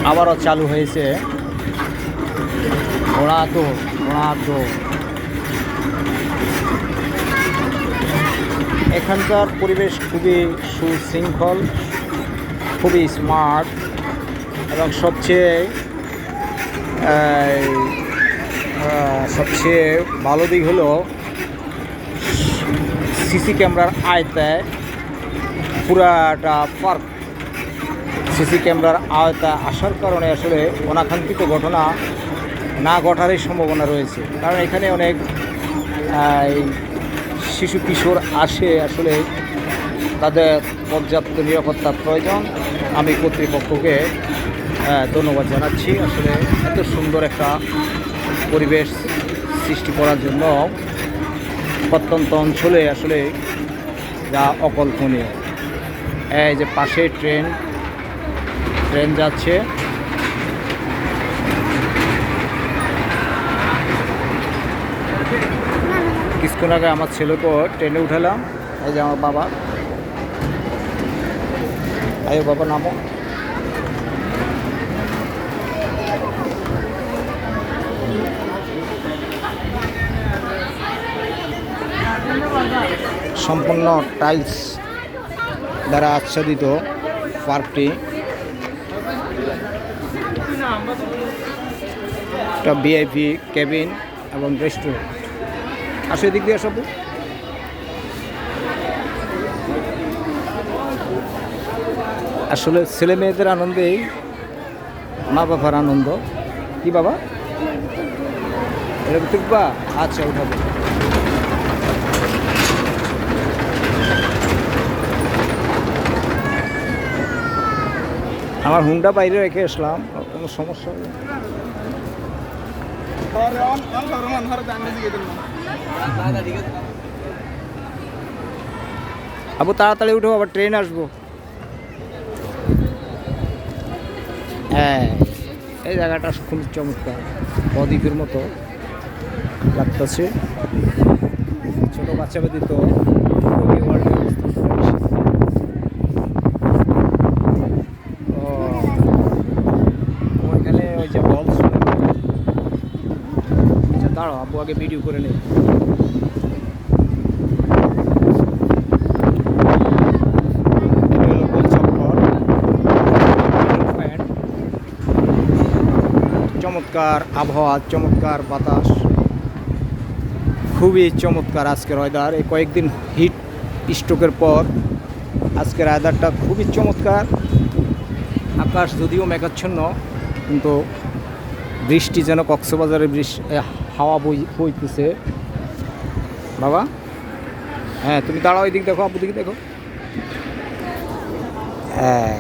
আবারও চালু হয়েছে ঘোড়া দৌড়। এখানকার পরিবেশ খুবই সুশৃঙ্খল, খুবই স্মার্ট, এবং সবচেয়ে ভালো দিক হলো সিসি ক্যামেরার আওতায় পুরাটা পার্ক সিসি ক্যামেরার আওতায় আসার কারণে আসলে অনাকাঙ্ক্ষিত ঘটনা না ঘটারই সম্ভাবনা রয়েছে। কারণ এখানে অনেক শিশু কিশোর আসে, আসলে তাদের পর্যাপ্ত নিরাপত্তার প্রয়োজন। আমি কর্তৃপক্ষকে ধন্যবাদ জানাচ্ছি আসলে এত সুন্দর একটা পরিবেশ সৃষ্টি করার জন্য। প্রত্যন্ত অঞ্চলে আসলে যা অকল্পনীয়। এই যে পাশে ট্রেন যাচ্ছে। কিছুক্ষণ আগে আমার ছেলেকে ট্রেনে উঠালাম। এই যে আমার বাবা, আয়ো বাবা নামো। সম্পূর্ণ টাইলস দ্বারা আচ্ছাদিত পার্কটি। একটা ভিআইপি কেবিন এবং রেস্টুরেন্ট। আসে দিক দিয়ে সব আসলে ছেলে মেয়েদের আনন্দেই মা বাবার আনন্দ। কি বাবা এরকম তুকবা? আচ্ছা উঠাবো। আমার হুন্ডা বাইরে রেখে আসলাম, কোনো সমস্যা নেই। আবু তাড়াতাড়ি উঠো, আবার ট্রেন আসবো। হ্যাঁ, এই জায়গাটা খুব চমৎকার, বদ্বীপের মতো লাগতেছে। ছোট বাচ্চা ব্যতীত ওইখানে ওই যে বল দাঁড়ো, আব্বু আগে ভিডিও করে নেই। চমৎকার আবহাওয়া, চমৎকার বাতাস, খুবই চমৎকার আজকের ওয়েদার। এই কয়েকদিন হিট স্ট্রোকের পর আজকের ওয়েদারটা খুবই চমৎকার। আকাশ যদিও মেঘাচ্ছন্ন, কিন্তু বৃষ্টি যেন কক্সবাজারে হাওয়া বইতেছে। বাবা হ্যাঁ, তুমি দাঁড়াও, এই দিক দেখো, আব্বু দিকে দেখো। হ্যাঁ।